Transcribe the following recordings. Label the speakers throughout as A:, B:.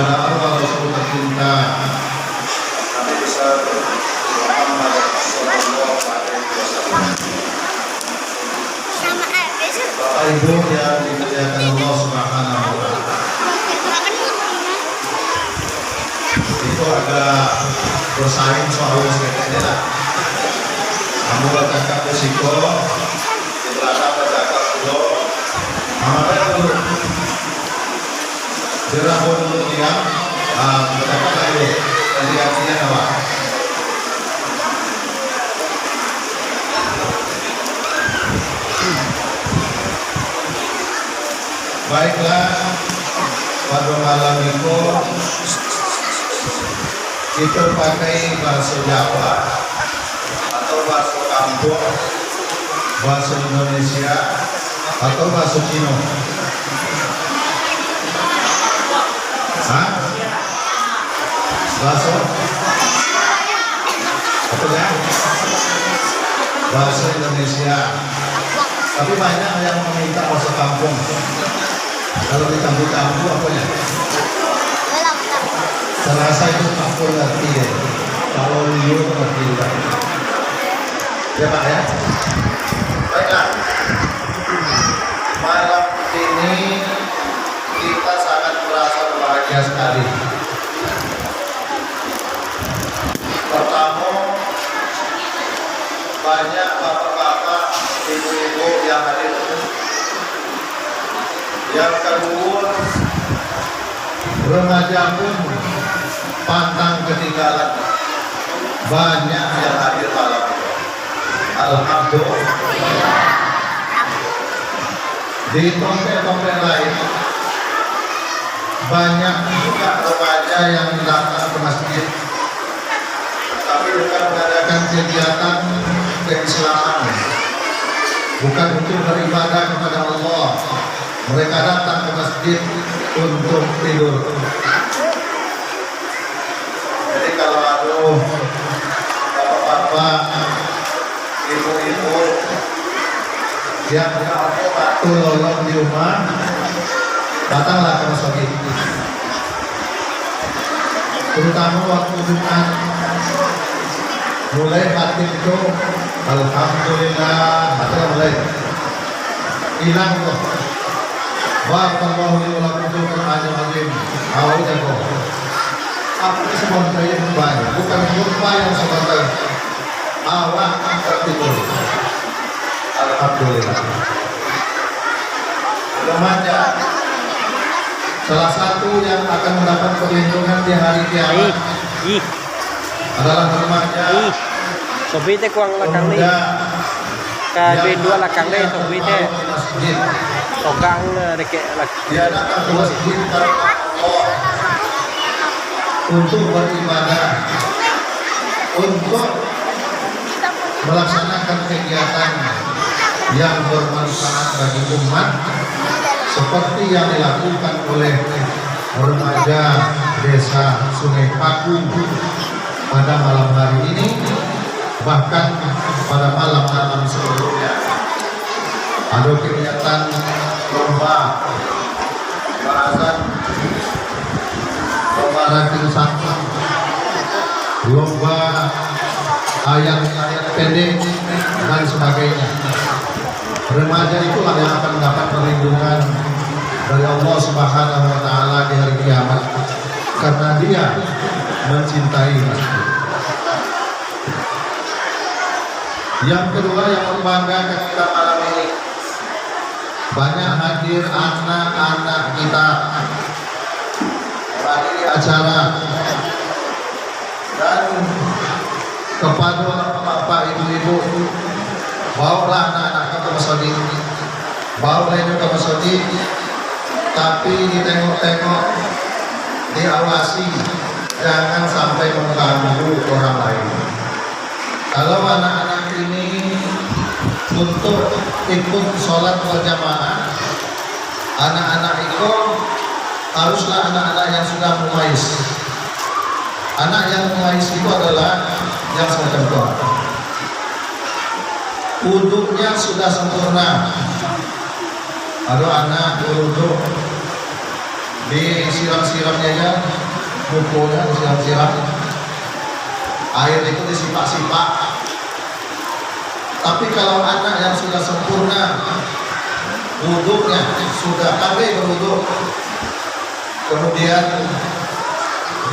A: kepada Allah Rasul tercinta Nabi besar Muhammad sallallahu alaihi wasallam. Bapak Ibu yang dimuliakan Allah Subhanahu wa taala. Itu agak bersaing soal sekretnya lah. Kamu bercakap resiko, di belakang bercakap dulu. Mana dulu? Dirabun dulu dia, bercakap lagi. Jadi artinya apa? Baiklah, pada malam itu kita pakai bahasa Jawa atau bahasa kampung, bahasa Indonesia atau bahasa Cina. Hah? Bahasa apa ya? Bahasa Indonesia. Tapi banyak yang meminta bahasa kampung. Kalau di kampung-kampung apa ya? Saya rasa itu kampung ngerti ya. Kalau liur ngerti juga. Ya Pak ya? Baiklah. Malam ini kita sangat merasa bahagia sekali. Pertama, banyak bapak-bapak, ibu-ibu yang hadir. Yang kedua, remaja pun pantang ketinggalan. Banyak yang hadir malam ini. Alhamdulillah. Di tempat-tempat lain banyak juga remaja yang datang ke masjid, tapi bukan mengadakan kegiatan keislaman, bukan untuk beribadah kepada Allah. Mereka datang ke masjid untuk tidur. Jadi kalau ada bapak-bapak, ibu-ibu yang waktu lolong di rumah, datanglah ke masjid. Terutama waktu Jumat, mulai hati itu, alhamdulillah, hati mulai hilang tuh. Barakallahu li wa lakum fil Qur'anil azim. Awajakum. Apa sebenarnya yang banyak, bukan kurma yang sebenarnya. Awak tertidur. Alhamdulillah. Remaja salah satu yang akan mendapat perlindungan di hari kiamat adalah remaja.
B: Sobi teh kuang lakang ni. Ka dua lakang ni sobi teh. Togang rekek laki.
A: Dia datang ke masjid karena Allah untuk beribadah, untuk melaksanakan kegiatan yang bermanfaat bagi umat seperti yang dilakukan oleh remaja desa Sungai Paku pada malam hari ini, bahkan pada malam-malam sebelumnya. Ada kegiatan lomba bahasan, lomba ranting santun, lomba ayat-ayat pendek dan sebagainya. Remaja itulah yang akan mendapat perlindungan dari Allah Subhanahu wa taala di hari kiamat karena dia mencintai masjid. Yang kedua yang membanggakan kita malam ini, banyak hadir anak-anak kita menghadiri acara, dan kepada bapak ibu-ibu, bawalah anak-anak ke masjid, bawalah itu ke masjid, tapi ditengok-tengok, diawasi, jangan sampai mengganggu orang lain. Kalau anak-anak ini untuk ikut sholat berjamaah, anak-anak itu haruslah anak-anak yang sudah muais. Anak yang muais itu adalah yang semacam itu. Wuduknya sudah sempurna. Ada anak wuduk disiram-siramnya aja, mukulnya disiram-siram, air itu disipak-sipak. Tapi kalau anak yang sudah sempurna wudhunya, sudah kabeh berwudhu, kemudian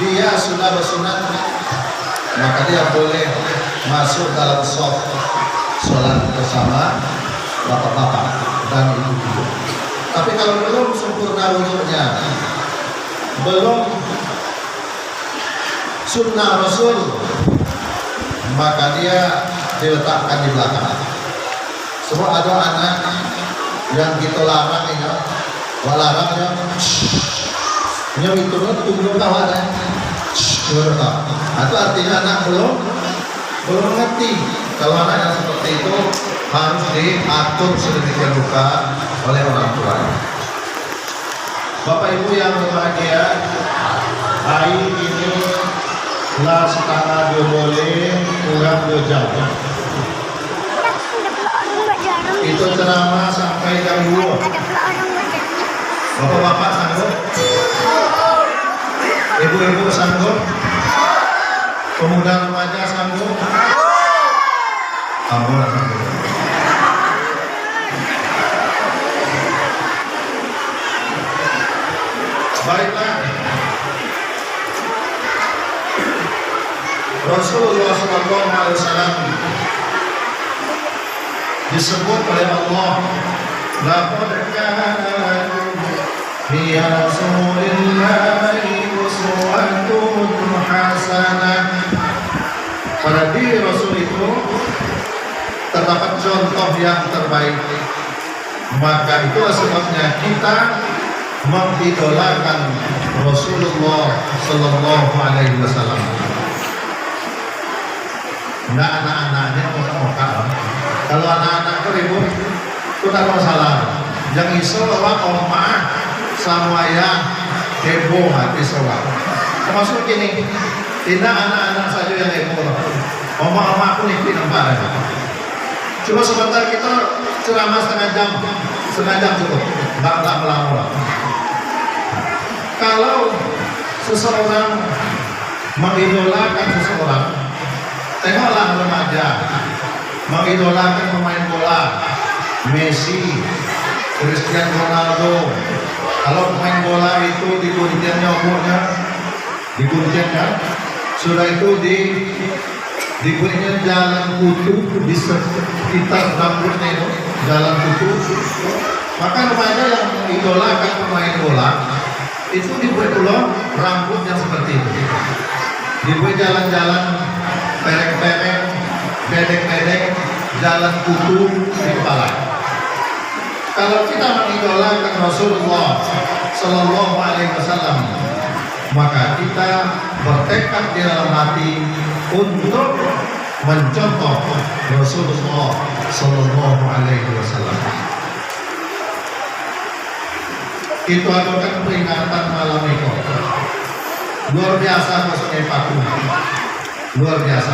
A: dia sudah bersunat, maka dia boleh masuk dalam shaf sholat bersama bapak-bapak dan ibu-ibu. Tapi kalau belum sempurna wudhunya, belum sunnah Rasul, maka dia diletakkan di belakang. Semua ada anak yang kita larang ya, larang ya, nya itu tunggu kawan ya, itu artinya anak belum ngerti. Kalau anak yang seperti itu harus diatur sedemikian rupa oleh orang tua. Bapak Ibu yang berbahagia, hari ini lah setengah 2 boleh kurang 2 jam. Itu ceramah sampai jam 2. Bapak-bapak sanggup? Ibu-ibu sanggup? Pemuda remaja sanggup? Alhamdulillah sanggup. Baiklah, Rasulullah SAW disebut oleh Allah, laqad kana fi Rasulillahi uswatun hasanah. Pada diri Rasul itu terdapat contoh yang terbaik. Maka itulah sebabnya kita mengidolakan Rasulullah Sallallahu Alaihi Wasallam. Nah, anak-anaknya moka-moka. Kalau anak-anak ribut, itu tak masalah. Yang iso bawa omah sama ayah heboh hati soal. Termasuk gini, tidak anak-anak saja yang heboh. Omah-omah aku nih nampak. Cuma sebentar kita ceramah setengah jam cukup. Tak melawak. Kalau seseorang mengidolakan seseorang, tengoklah remaja mengidolakan pemain bola, Messi, Cristiano Ronaldo. Kalau pemain bola itu dikunciannya umurnya, dikunciannya sudah itu diberinya jalan kutu di sekitar rambutnya itu, jalan kutu. Maka remaja yang mengidolakan pemain bola itu diberi pula rambut yang seperti itu, diberi jalan-jalan perek-perek, bedek-bedek, jalan kutu di kepala. Kalau kita mengidolakan Rasulullah Sallallahu Alaihi Wasallam, maka kita bertekad di dalam hati untuk mencontoh Rasulullah Sallallahu Alaihi Wasallam. Itu adalah peringatan malam itu. Luar biasa maksudnya Pak. Luar biasa.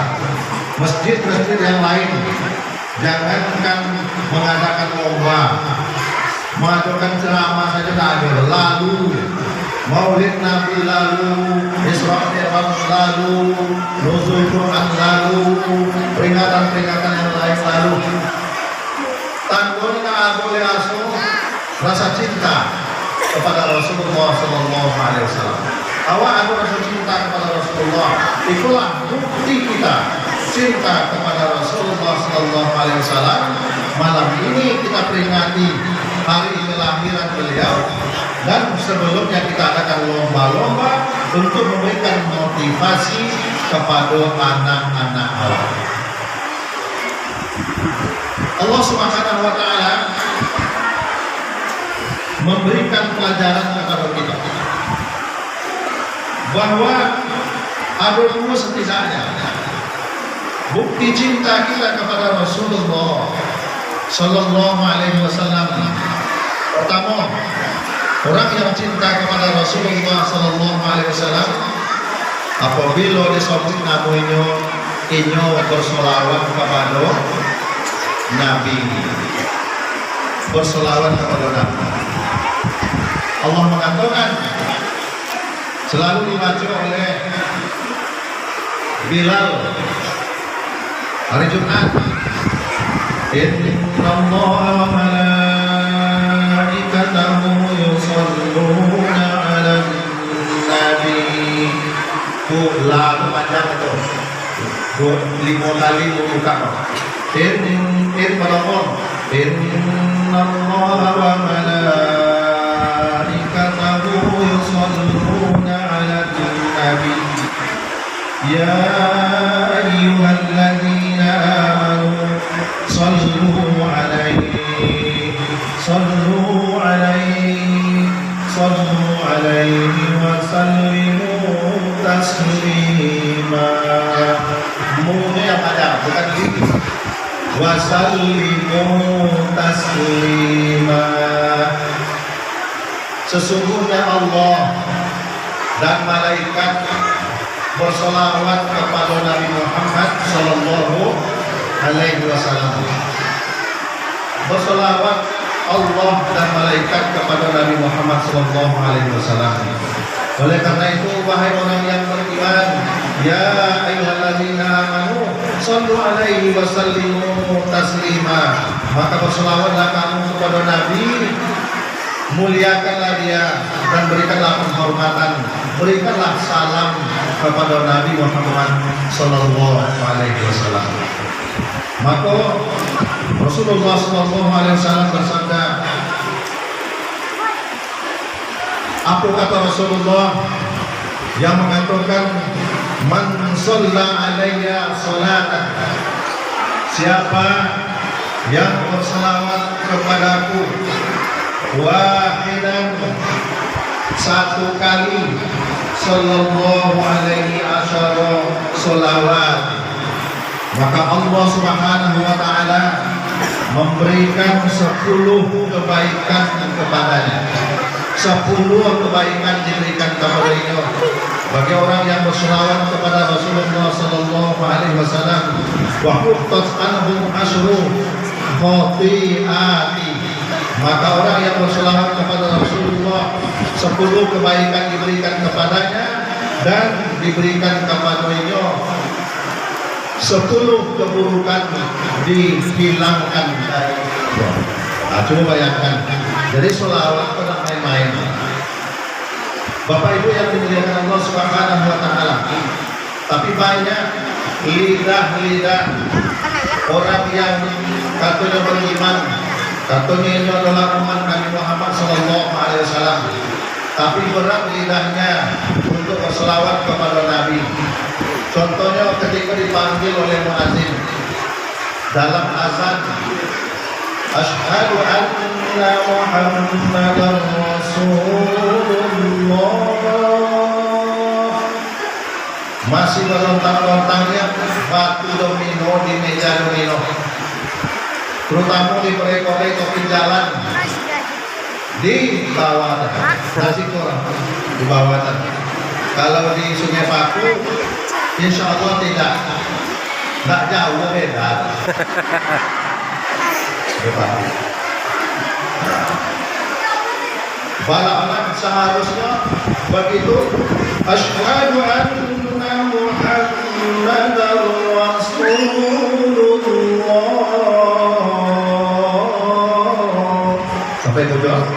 A: Masjid-masjid yang lain jangankan mengadakan lomba, mengadakan ceramah saja tak ada. Lalu Maulid Nabi lalu, Isra Mi'raj lalu, Nuzul Quran lalu, peringatan-peringatan yang lain lalu. Tanggungnya boleh asuh rasa cinta kepada Rasulullah Sallallahu Alaihi Wasallam. Awak ada rasa cinta kepada Rasulullah, itulah bukti kita cinta kepada Rasulullah Sallallahu Alaihi Wasallam. Malam ini kita peringati hari kelahiran beliau, dan sebelumnya kita adakan lomba-lomba untuk memberikan motivasi kepada anak-anak Allah. Allah Subhanahu Wa Taala memberikan pelajaran kepada kita bahwa ada dua setidaknya bukti cinta kita kepada Rasulullah Sallallahu Alaihi Wasallam. Pertama, orang yang cinta kepada Rasulullah Sallallahu Alaihi Wasallam apabila disebut namanya inyo bersolawat kepada Nabi, bersolawat kepada Nabi. Allah mengatakan selalu dibaca oleh Bilal hari Jumat. Inna Allaha wa malaikatahu yusholluna 'alan nabi. Lagu panjang itu 5 kali buka. Pada ngomong Inna Allaha wa malaikatahu yusholluna 'alan nabi. Ya ayyuhalladzina amanu sallu alaihi wa sallimu taslima. Munya yang ada, bukan ini. Wa sallimu taslima. Sesungguhnya Allah dan malaikat bersolawat kepada Nabi Muhammad Sallallahu Alaihi Wasallam. Bersolawat Allah dan malaikat kepada Nabi Muhammad Sallallahu Alaihi Wasallam. Oleh karena itu, wahai orang yang beriman, ya ayyuhalladzina amanu sallu alaihi wa sallimu taslima. Maka bersolawatlah kamu kepada Nabi, muliakanlah dia dan berikanlah penghormatan, berikanlah salam kepada Nabi Muhammad Sallallahu Alaihi Wasallam. Maka Rasulullah Sallallahu Alaihi Wasallam bersabda, apa kata Rasulullah yang mengatakan man shalla alayya salatan, siapa yang berselawat kepadaku wahidan, satu kali, sallallahu alaihi asyara sholawat, maka Allah Subhanahu wa ta'ala memberikan 10 kebaikan kepadanya. 10 kebaikan diberikan kepadanya bagi orang yang berselawat kepada Rasulullah sallallahu alaihi wasallam. Wa huttat anhum asyru khati'ati, maka orang yang berselawat kepada Rasulullah 10 kebaikan diberikan kepadanya dan diberikan kepadanya 10 keburukan dihilangkan dari Allah. Nah, coba bayangkan, jadi selawat itu main-main. Bapak Ibu yang dimuliakan Allah Subhanahu wa ta'ala, tapi banyak lidah-lidah orang yang katanya beriman, katanya ini adalah umat Nabi Muhammad Sallallahu Alaihi Wasallam, tapi berat lidahnya untuk berselawat kepada Nabi. Contohnya ketika dipanggil oleh muadzin dalam azan, asyhadu anna Muhammadar Rasulullah, masih berontang-ontangnya batu domino di meja domino, terutama di proyek-proyek kopi jalan di bawah nasi kurang di bawah. Kalau di Sungai Paku, insya Allah tidak jauh beda. Balapan seharusnya begitu. Asyhadu anna Muhammadar Rasulullah. Sampai ke bawah.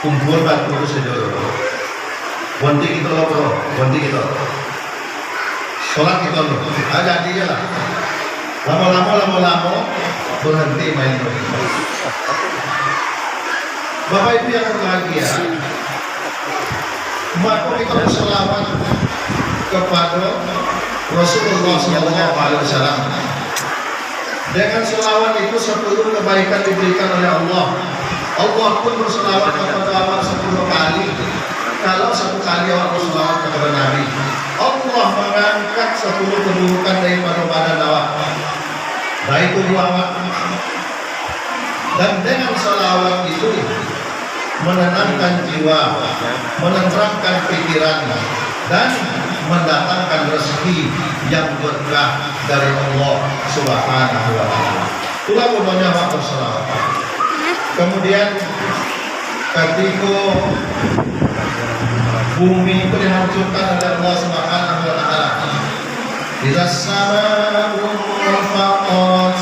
A: Kumpul batu sejauh. Ganti kita loh bro, ganti kita. Sholat kita loh, aja dia lah. Lama-lama berhenti main loh. Bapak Ibu yang berbahagia, maka kita berselawat kepada Rasulullah Sallallahu Alaihi Wasallam. Dengan selawat itu 10 kebaikan diberikan oleh Allah. Allah pun berselawat kepada Allah 10 kali. Kalau 1 kali orang berselawat kepada Nabi, Allah mengangkat 10 keburukan daripada badan awak, baik tubuh awak. Dan dengan selawat itu menenangkan jiwa, menenangkan pikiran, dan mendatangkan rezeki yang berkah dari Allah Subhanahu wa ta'ala. Itulah gunanya waktu selawat. Kemudian ketika bumi itu dihancurkan oleh Allah Subhanahu wa taala. Idza sama'u munfatat,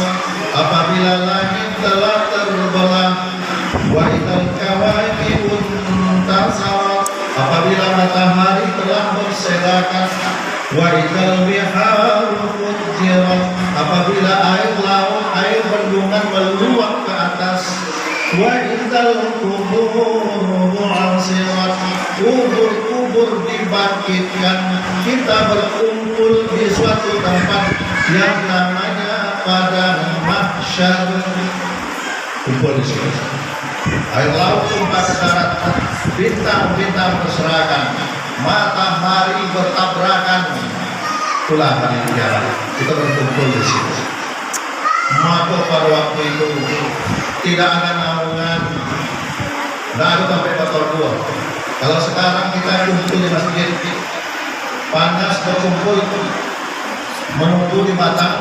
A: apabila langit telah terbelah, wa idzal kawakibu intasarat, apabila matahari telah berserakan, wa idzal biharu fujirat, apabila air laut, air bendungan meluap ke atas, wa idzal qubur bu'asirat, kubur-kubur dibangkitkan, kita berkumpul di suatu tempat yang namanya padang mahsyar. Kumpul di situ. Air laut tumpah ke darat, bintang-bintang berserakan, matahari bertabrakan. Itulah hari kiamat. Kita berkumpul di situ. Maka pada waktu itu tidak ada naungan, tidak ada sampai kotor dua. Kalau sekarang kita kumpul di masjid, panas berkumpul menunggu di batang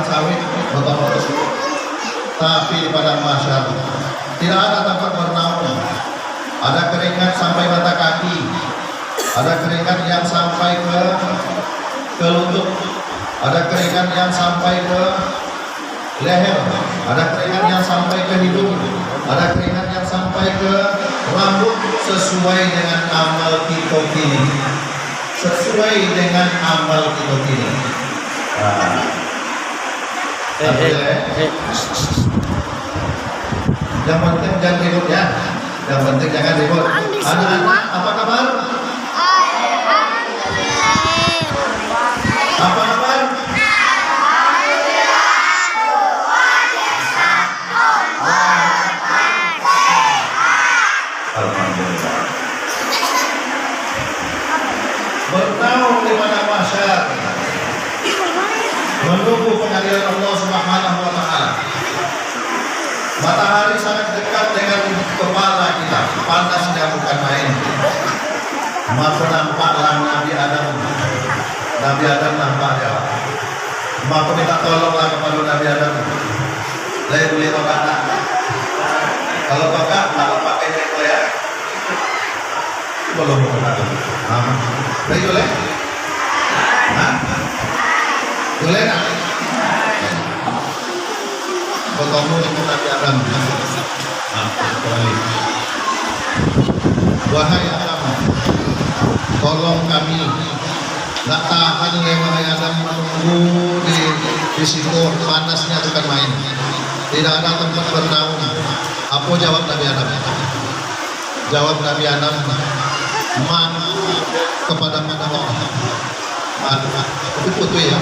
A: sawit, batang tersebut. Tapi di padang mahsyar tidak ada tempat bernaung. Ada keringat sampai mata kaki, ada keringat yang sampai ke lutut, ada keringat yang sampai ke leher, ada keringat yang sampai ke hidung, ada keringat yang sampai ke rambut, sesuai dengan amal kita kini. Sesuai dengan amal kita kini. Yang penting jangan ribut ya. Yang penting jangan ribut. Anak-anak, apa kabar? Apa kabar? Alhamdulillah. Bernaung di padang mahsyar, menunggu pengadilan Allah Subhanahu wa taala. Matahari sangat dekat dengan kepala kita, panasnya bukan main. Maka nampaklah Nabi Adam nampak ya. Maka minta tolonglah kepada Nabi Adam. Lain boleh kata. Kalau kakak, kalau pakai itu ya. Belum kata. Baik boleh? Boleh nak? Bertemu dengan Nabi Adam. Wahai Adam, tolong kami. Tak tahan ya wahai Adam menunggu di situ, panasnya bukan main. Tidak ada tempat bernaung. Apa jawab Nabi Adam? Jawab Nabi Adam, manu kepada Allah. Itu putu ya.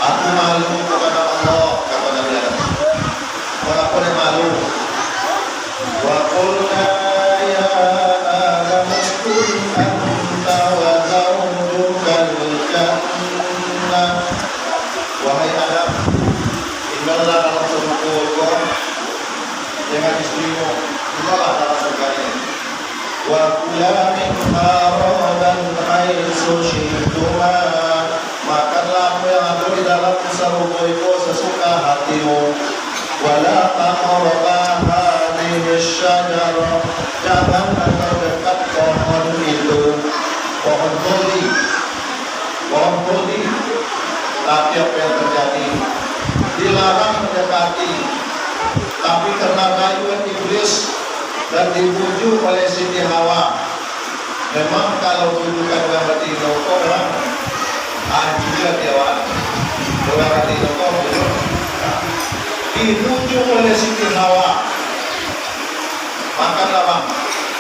A: Aku malu kepada Allah, kata Nabi Adam. Kenapa dia malu? Wa qulna ya Adam uskun anta wa zawjukal jannah. Wahai Adam, tinggallah dalam surga dengan istrimu, tinggallah dalam surga ini. Wa kula minha ragadan haitsu syi'tuma, makanlah apa yang ada di dalam surga itu sesuka hatimu. Wala taqraba hadhihi asy-syajarah, jangan terdekat pohon itu, pohon kodi. Tapi apa yang terjadi? Dilarang mendekati, tapi karena rayuan iblis dan dibujuk oleh Siti Hawa. Memang kalau bujukan berarti rokok memang juga dewan. Berarti rokok dibujuk oleh Siti Hawa. Makanlah bang,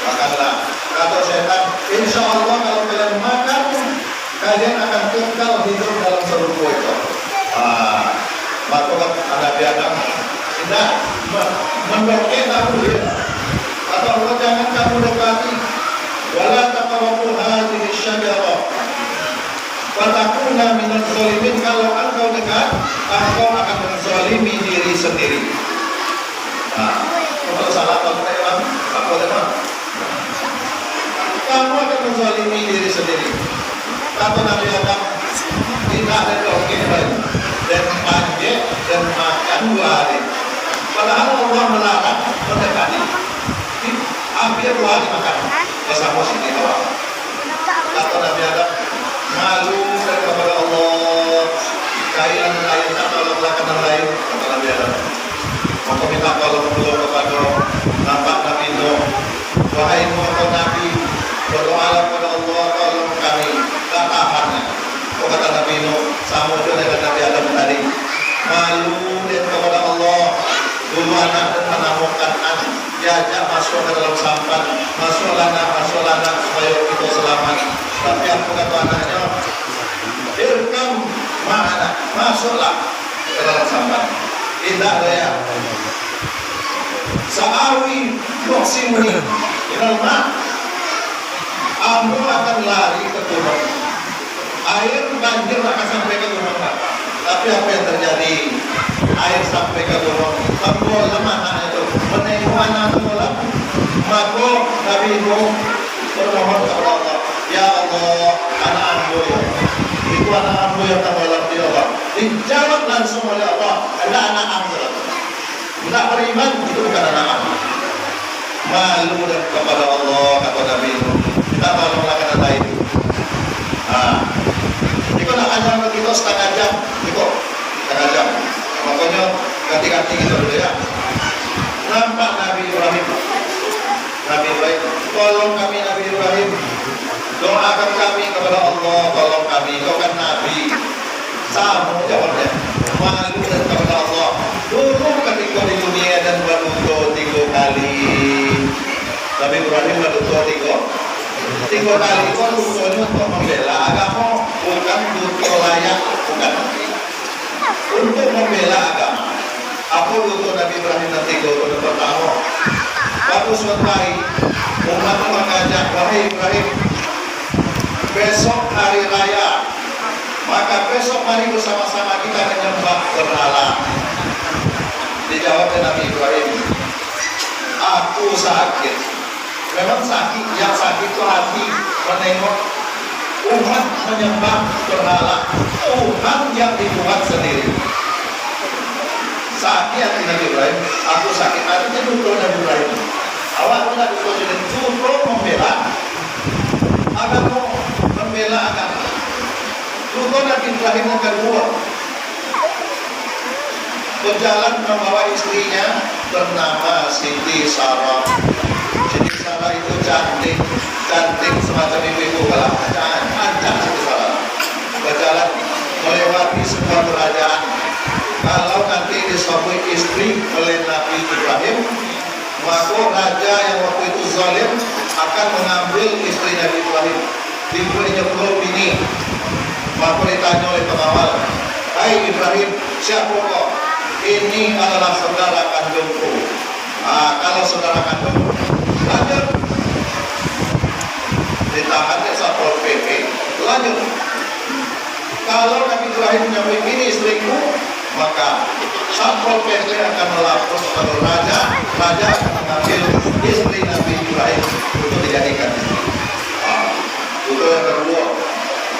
A: makanlah. Kata setan, insya Allah kalau kalian makan, kalian akan kekal hidup dalam surga itu. Maka Nabi Adam tidak mendekati kamu ya. Atau Allah jangan kamu dekati. Wala taqrabu hadhihi asy-syajarah. Wa takuna minaz zalimin, kalau engkau dekat, engkau akan menzalimi diri sendiri. Kalau salah apa teman? Kamu akan menzalimi diri sendiri. Kata Nabi Adam, tidak ada tauhid lain. mendekati. Hampir 2 hari makan bersama Siti Hawa. Kata Nabi Adam, malu kepada Allah, kailan lain kata Allah belakang lain, kata Nabi Adam. Maka minta tolong dulu kepada nampak Nabi Nuh. Wahai Nuh atau Nabi, berdoalah kepada Allah, tolong kami, tak tahannya. Kata Nabi Nuh, sama juga dengan Nabi Adam tadi. Malu dan kepada Allah. Dulu anak dan menemukan anak, diajak masuk ke dalam sampan, masuklah nak supaya kita selamat. Tapi aku kata anaknya, irkam ma'ana, masuklah ke dalam sampan. Tidak daya. Sa'awi yuhsimuni ilal ma'. Aku akan lari ke gunung. Air banjir akan sampai ke gunung. Tapi apa yang terjadi? Air sampai ke gunung. Tembul lemah itu. Menengok anak tembul. Maka Nabi Nuh bermohon kepada Allah. Ya Allah, anak ambo ya. Itu anak ambo yang tenggelam di Allah. Dijawab langsung oleh Allah. Ada anak ambo. Tidak beriman itu bukan anak ambo. Malu dan kepada Allah kata Nabi Nuh. Kita tolonglah kata lain. Itu nak ajar kita setengah jam. Setengah jam. Makanya ganti-ganti gitu dulu ya. Nampak Nabi Ibrahim. Nabi Ibrahim, tolong kami Nabi Ibrahim. Doakan kami kepada Allah, tolong kami. Kau kan Nabi. Sama jawabnya. Malu dan kepada Allah. Dulu ketika di dunia dan berdoa 3 kali. Nabi Ibrahim berdoa 3 kali. Kau tujuannya untuk membela agama, bukan untuk layak, bukan. Untuk membela agama. Apa untuk Nabi Ibrahim nanti guru pertama? Waktu suatu hari umat mengajak, wahai Ibrahim, besok hari raya, maka besok mari bersama-sama kita menyembah berhala. Dijawab oleh Nabi Ibrahim, aku sakit. Memang sakit, yang sakit itu hati menengok umat menyembah berhala, Tuhan yang dibuat sendiri. Sakit hati Nabi Ibrahim, aku sakit hatinya dulu Nabi Ibrahim. Awak tidak dikosongin dulu membela agama, membela agama. Dulu Nabi Ibrahim yang kedua berjalan membawa istrinya bernama Siti Sarah. Siti Sarah itu cantik semacam ibu-ibu kerajaan, ancam Siti Sarah. Berjalan melewati sebuah kerajaan. Kalau nanti disebut istri oleh Nabi Ibrahim, maka raja yang waktu itu zalim akan mengambil istri Nabi Ibrahim. Diberinya perlu bini. Maka ditanya oleh pengawal, hai Ibrahim, siapa kau? Ini adalah saudara kandungku. Kalau saudara kandung, lanjut. Ditahan ke Satpol PP, lanjut. Kalau Nabi Ibrahim menyambut ini istriku, maka Satpol PP akan melapor kepada raja akan mengambil istri Nabi Ibrahim untuk dijadikan istri. Itu yang kedua.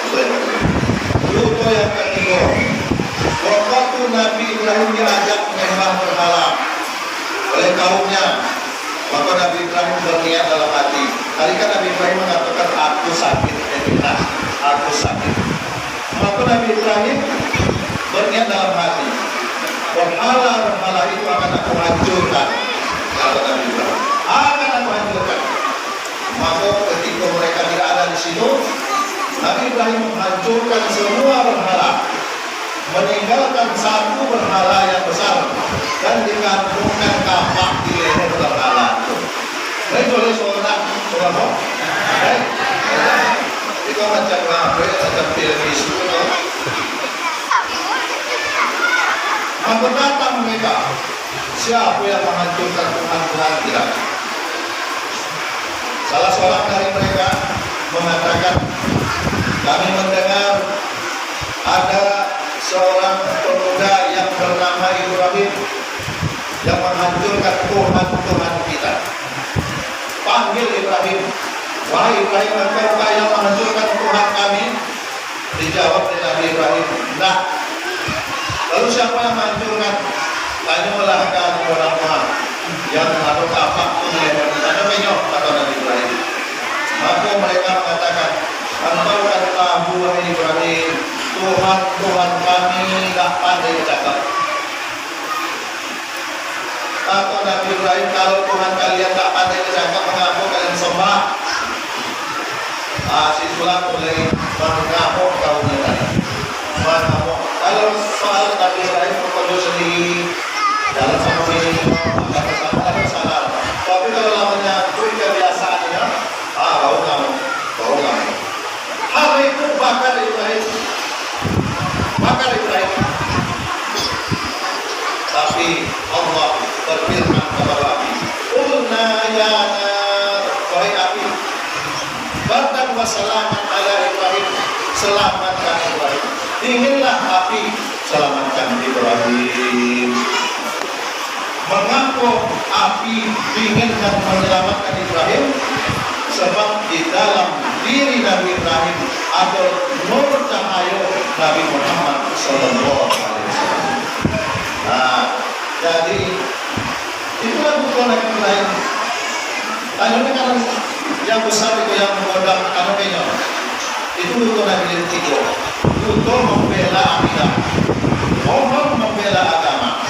A: Itu yang ketiga. Waktu Nabi Ibrahim diajak menyembah berhala oleh kaumnya, maka Nabi Ibrahim berniat dalam hati. Tadi kan Nabi Ibrahim mengatakan aku sakit, aku sakit. Maka Nabi Ibrahim berniat dalam hati, berhala itu akan aku hancurkan. Kata Nabi Ibrahim, akan aku hancurkan. Maka ketika mereka tidak ada di situ, Nabi Ibrahim menghancurkan semua berhala, meninggalkan satu berhala yang besar dan digantungkan kapak di leher berhala itu. Baik oleh seorang itu macam apa? Macam film isu. Maka datang mereka, siapa yang menghancurkan Tuhan tidak? Salah seorang dari mereka mengatakan, kami mendengar ada seorang pemuda yang bernama Ibrahim yang menghancurkan Tuhan kita. Panggil Ibrahim, wahai Ibrahim, engkau yang menghancurkan Tuhan kami? Dijawab oleh Nabi Ibrahim, nah. Lalu siapa yang menghancurkan? Tanyalah kami orang Muhammad. yang mengaduk apapun yang ada menyok kata Nabi Ibrahim. Maka mereka mengatakan, engkau kan tahu wahai Ibrahim, Tuhan kami tidak pandai bercakap. Kata Nabi Ibrahim, kalau Tuhan kalian tak pandai bercakap, mengapa kalian sembah? Situlah mulai mengamuk kaumnya tadi. Mengamuk. Kalau soal Nabi Ibrahim berkondisi sendiri dalam sama ini, ada salah. Tapi kalau namanya itu kebiasaannya, baru kamu. Hal itu bakar Ibrahim. Tapi Allah berfirman kepada api, "Qulna ya nar, wahai api, bardan wa salaman ala Ibrahim, selamatkan Ibrahim." Dinginlah api, selamatkan Ibrahim. Mengapa api dingin dan menyelamatkan Ibrahim? Sebab di dalam diri Nabi Ibrahim ada nur cahaya Nabi Muhammad Sallallahu Alaihi Wasallam. Nah, jadi itulah bukan Nabi Ibrahim. Tanya kan yang besar itu yang menggodam anaknya. Itu bukan Nabi Ibrahim. Untuk membela akidah, mohon membela agama.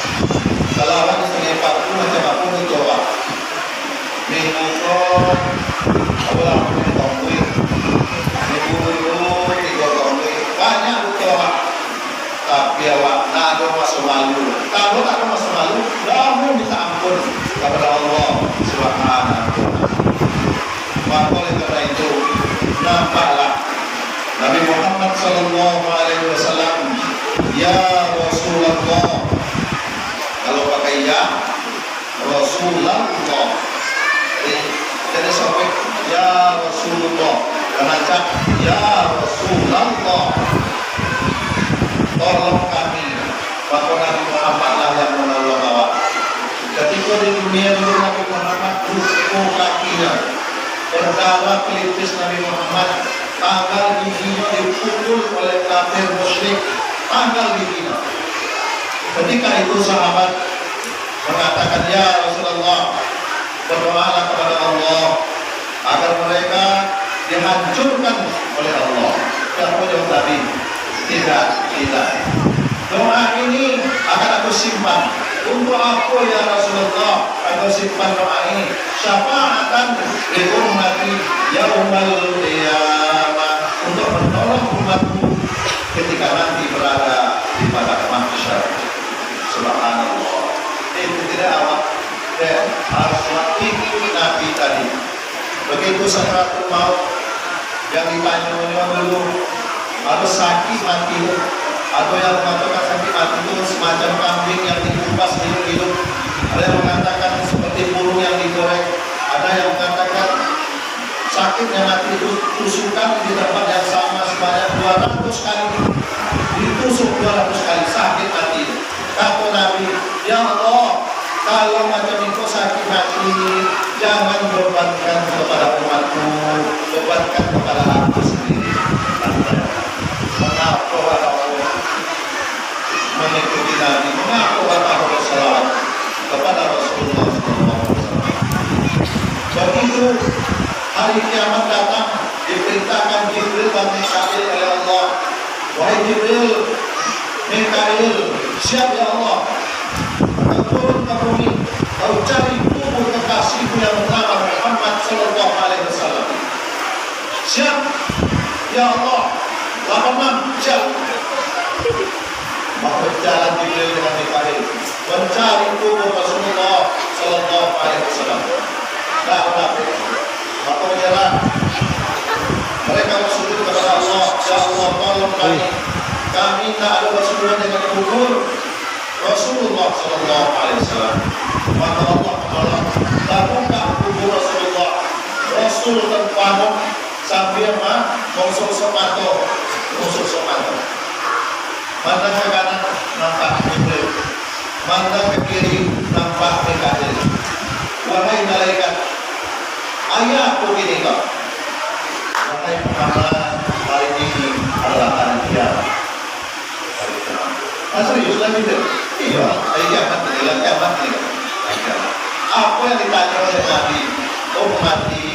A: Kalau orang setengah 40 macam apa pun itu apa? Minumkan, awal minum minum 3 tongkir, banyak itu apa? Tapi awak tak ada masa malu. Kalau tak ada masa malu, kamu minta ampun kepada Allah Subhanahu wa Ta'ala. Maka oleh karena itu, nampaklah Nabi Muhammad Sallallahu Alaihi Wasallam, ya Rasulullah. Kalau pakai ya Rasulullah, jadi sampai ya Rasulullah, karena cak ya Rasulullah, tolong kami. Maka Nabi Muhammad lah yang menolong awak. Ketika di dunia itu Nabi Muhammad hukum kakinya, berdarah pelipis Nabi Muhammad, tanggal giginya dipukul oleh kafir musyrik, tanggal giginya. Ketika itu sahabat mengatakan, ya Rasulullah, berdoalah kepada Allah agar mereka dihancurkan oleh Allah. Yang jawab Nabi, tidak. Doa ini akan aku simpan. Untuk apa ya Rasulullah aku simpan doa ini? Syafa'atan li ummati yaumal qiyamah, untuk menolong umatku ketika nanti berada di padang mahsyar. Subhanallah. Itu tidak awak dan harus mengikuti Nabi tadi. Begitu sakaratul maut yang ditanya dulu, harus sakit mati, atau yang mengatakan sakit mati itu semacam kambing yang dikupas hidup-hidup. Ada yang mengatakan seperti burung yang digoreng. Ada yang mengatakan sakitnya mati itu tusukan di tempat yang sama sebanyak 200 kali. Ditusuk 200 kali sakit mati. Kata Nabi, ya Allah, kalau macam itu sakit mati, jangan bebankan kepada umatku, bebankan kepada aku sendiri. Mengapa Allah mengikuti Nabi? Mengapa Allah bersalat kepada Rasulullah SAW? Begitu hari kiamat datang, diperintahkan Jibril dan Mikail oleh Allah. Wahai Jibril, Mikail, siap ya Allah, kau turun ke bumi, kau cari kubur kekasihku yang bernama Muhammad Sallallahu Alaihi Wasallam. Siap ya Allah, 86 siap. Maka jalan Jibril dengan Mikail mencari kubur Rasulullah Sallallahu Alaihi Wasallam. Tak menafik, maka menyerah. Mereka bersujud kepada Allah, ya Allah, tolong kami tak ada bersujud dengan kubur Rasulullah Sallallahu Alaihi Wasallam. Maka Allah menolong, buka kubur Rasulullah. Rasul terbangun sambil musuh somato. Mata ke kanan nampak Jibril, mata ke kiri nampak Mikail. Wahai malaikat, ayah aku gini kau. Wahai Muhammad, hari ini adalah hari kiamat. Serius lagi tu? Iya, hari kiamat ini. Apa yang ditanya oleh Nabi? Ummati,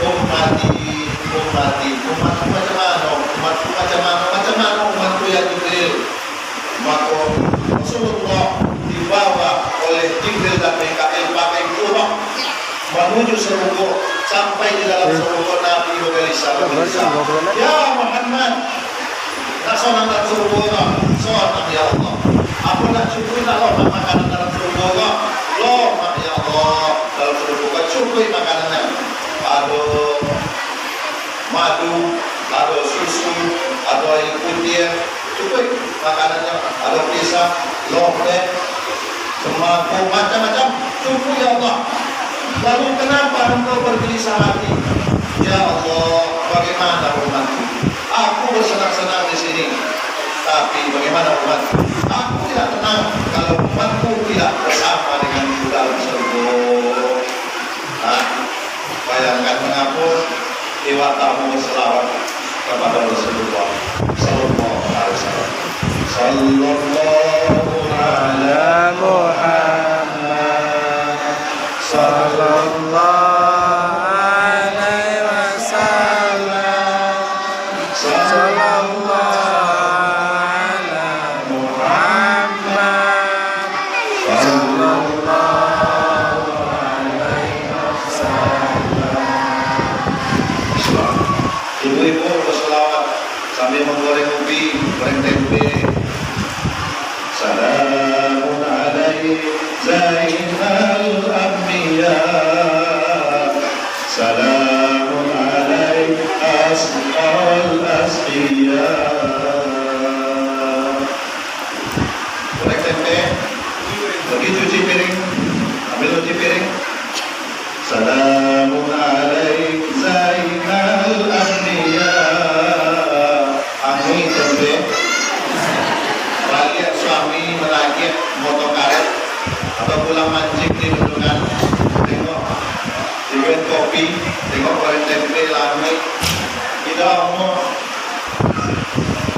A: ummati, ummati, umatku macam mana? Umatku macam mana? Macam mana umatku ya Jibril? Maka Rasulullah dibawa oleh Jibril dan Mikail pakai turun menuju surga. Sampai di dalam surga Nabi bergelisah. Ya Muhammad, nak seorang dalam surga, seorang ya Allah. Apa nak cukup nak loh makanan dalam surga? Loh ya Allah, dalam surga cukup makanannya. Ada madu, ada susu, ada air putih, cukup makanannya. Ada pisang, lobek, semangkuk, macam-macam. Cukup ya Allah. Lalu kenapa engkau bergelisah hati? Ya Allah, bagaimana umatku? Aku bersenang-senang di sini, tapi bagaimana umatku? Aku tidak tenang kalau umatku tidak bersama dengan dalam surga. Nah, bayangkan mengapa dewa tamu selawat kepada Rasulullah Sallallahu Alaihi Wasallam. Sallallahu ala Muhammad.
B: Sallallahu alaihi wasallam. Sallallahu ala Muhammad. Sallallahu alaihi wasallam.
A: Ibu-ibu berselawat sambil menggoreng ubi, goreng tempe. Salamun alaihi zainal anbiya. Salamun alaihi asqal asqiya. Goreng tempe, pergi cuci piring, ambil cuci piring. Salamun alaihi zainal anbiya. Ami tempe. Balik suami melagih motor karet atau pulang mancing di bendungan, tengok dibuat kopi, tengok goreng tempe lami, tidak mau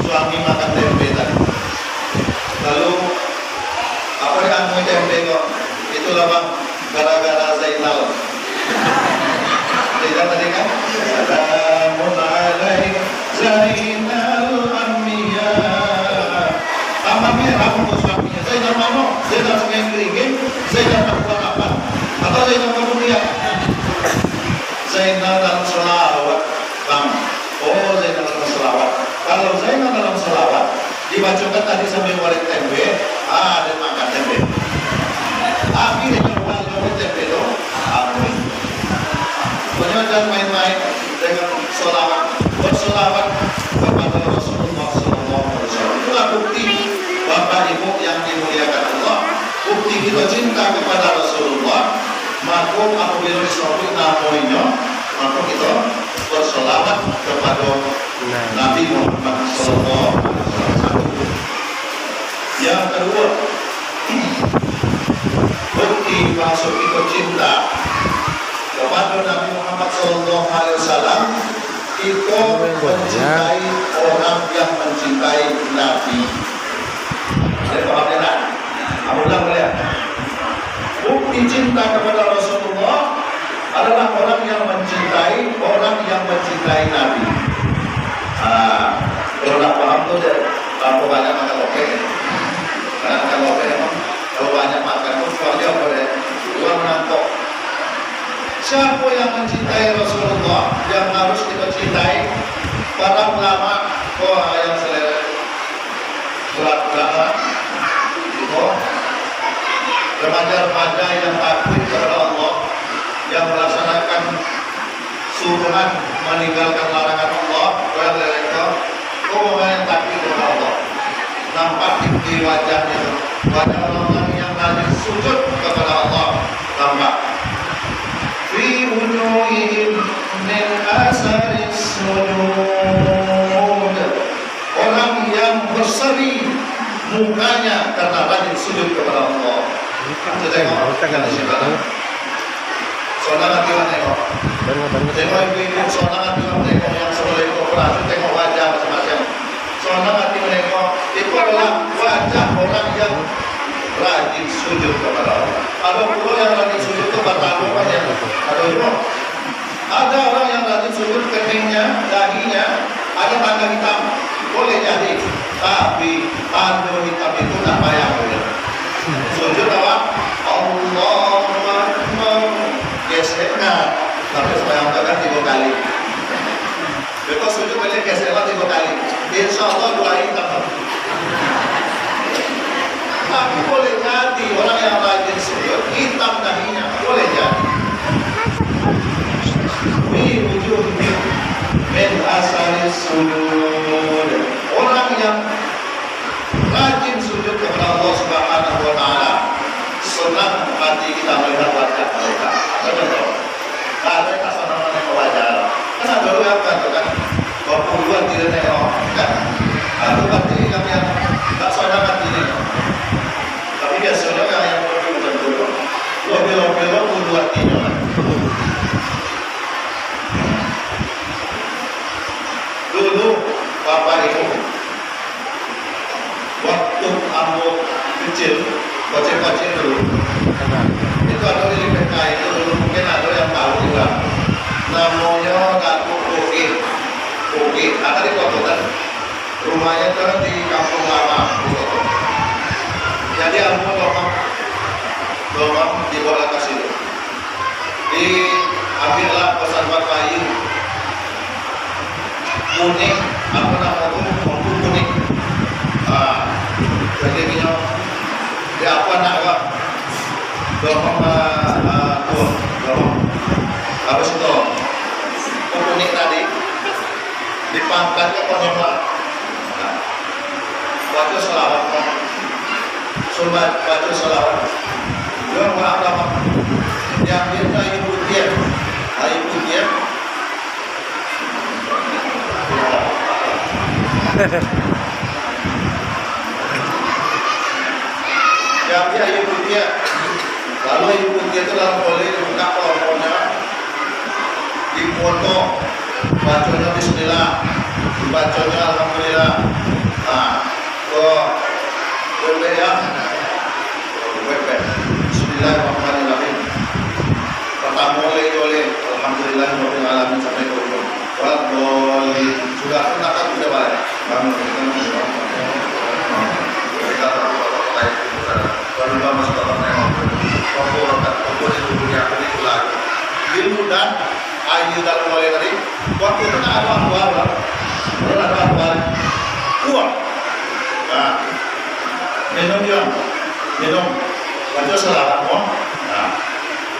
A: suami makan tempe tadi. Lalu apa yang mau tempe kok? Itulah bang, gara-gara Zainal. Zainal tadi kan? Salamun alaik Zainal anbiya. Amamnya apa suaminya? Zainal mana? Zainal sungai keringin? Zainal melakukan apa? Atau Zainal kemudian? Zainal dalam selawat, bang. Oh, Zainal dalam selawat. Kalau Zainal dalam selawat dibacakan tadi sambil goreng tempe, dan makan tempe. Akhirnya nyoba goreng tempe itu, amin. Pokoknya jangan main-main dengan selawat, berselawat kepada Rasulullah Sallallahu Alaihi Wasallam. Itulah bukti Bapak Ibu yang dimuliakan Allah. Bukti kita cinta kepada Rasulullah. Maka apabila disebut namanya, maka kita berselawat kepada Nabi Muhammad Sallallahu Alaihi Wasallam. Yang kedua, bukti masuk kita cinta kepada Nabi Muhammad Sallallahu Alaihi Wasallam, kita mencintai orang yang mencintai Nabi. Saya paham ya? Aku ulang boleh. Bukti cinta kepada Rasulullah adalah orang yang mencintai Nabi. Kalau tak paham tu dia terlalu banyak makan loke. Karena makan loke memang kalau banyak makan tu keluarga boleh keluar menangkap. Siapa yang mencintai Rasulullah yang harus kita cintai? Para ulama, yang selera berat-berat, remaja-remaja yang takut kepada Allah, yang melaksanakan suruhan meninggalkan larangan Allah, mereka orang yang takut kepada Allah. Nampak di wajahnya, wajah orang yang rajin sujud kepada Allah, nampak. Fi wujuhihim min asaris sujud. Orang yang berseri mukanya karena rajin sujud kepada Allah. Kita tengok di sini. Soalnya nanti kita tengok. Tengok ibu-ibu, soalnya nanti kita tengok yang sebelum operasi, tengok wajah macam-macam. Soalnya nanti menengok itu adalah wajah orang yang rajin sujud kepada Allah. Ada pula yang rajin sujud kepada Allah yang ada juga. Ada orang yang rajin sujud keningnya, dahinya ada tanda hitam, boleh jadi. Tapi tanda hitam itu tak payah boleh. Sujud apa? Allahu Akbar. Geseknya, tapi supaya kan 3 kali. Betul sujud boleh geseklah 3 kali. Insya Allah doa hitam. Tapi boleh jadi orang yang rajin sujud hitam dahinya, boleh jadi. Wujud min asari sujud. Orang yang rajin sujud kepada Allah Subhanahu wa taala, senang hati kita melihat wajah mereka. Betul. Ada kasar-kasar yang wajar. Kan ada yang katakan bahwa tidak nengok kan. Itu berarti kami yang tak saudara diri. Tapi biasanya yang betul-betul lo buat tidur. Dulu bapak ibu waktu kamu kecil, kocek-kocek dulu itu ada di PK itu dulu mungkin ada yang tahu juga namanya Datuk Uki ada di Kototan rumahnya itu di Kampung Lama jadi aku domang di bola kasih di ambillah pesan kayu kuning apa nama itu kuning jadi minyak di apa nak domang habis itu kuning tadi dipangkat ke penyembah baca selawat sobat baca selawat dia apa yang kita ayu putih Jadi ayu putih, lalu ayu putih itu dalam boleh dibuka kolomnya, dipoto, bacanya Bismillah, dibacanya Alhamdulillah. Nah, boleh ya, Bismillahirrahmanirrahim. Pertama oleh Alhamdulillahirrahmanirrahim sampai ke ujung. Boleh sudah kan sudah balik. Ilmu dan ayu dalam mulai tadi waktu itu ada akbar uang minum baca selawat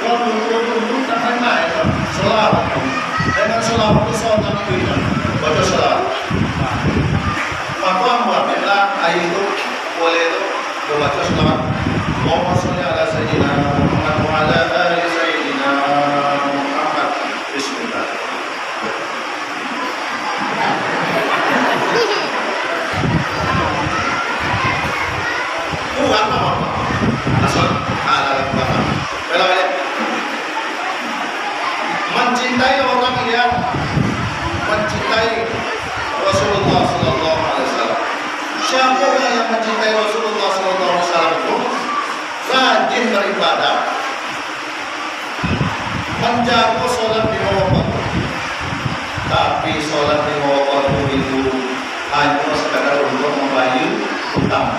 A: waktu itu tak naik selawat dengan selawat itu soal itu baca selawat maka apabila ayu itu boleh itu membaca selawat Allahumma sholli ala sayyidina Muhammad wa ala ali sayyidina Muhammad. Bismillah. Bukan apa? Asal ala belakang. Belakang. Mencintai orang yang mencintai Rasulullah sallallahu alaihi wasallam. Siapa yang mencintai Rasulullah sallallahu alaihi wasallam itu rajin beribadah, menjaga sholat di waktu. Tapi sholat di waktu itu hanya sekadar untuk membayar utang.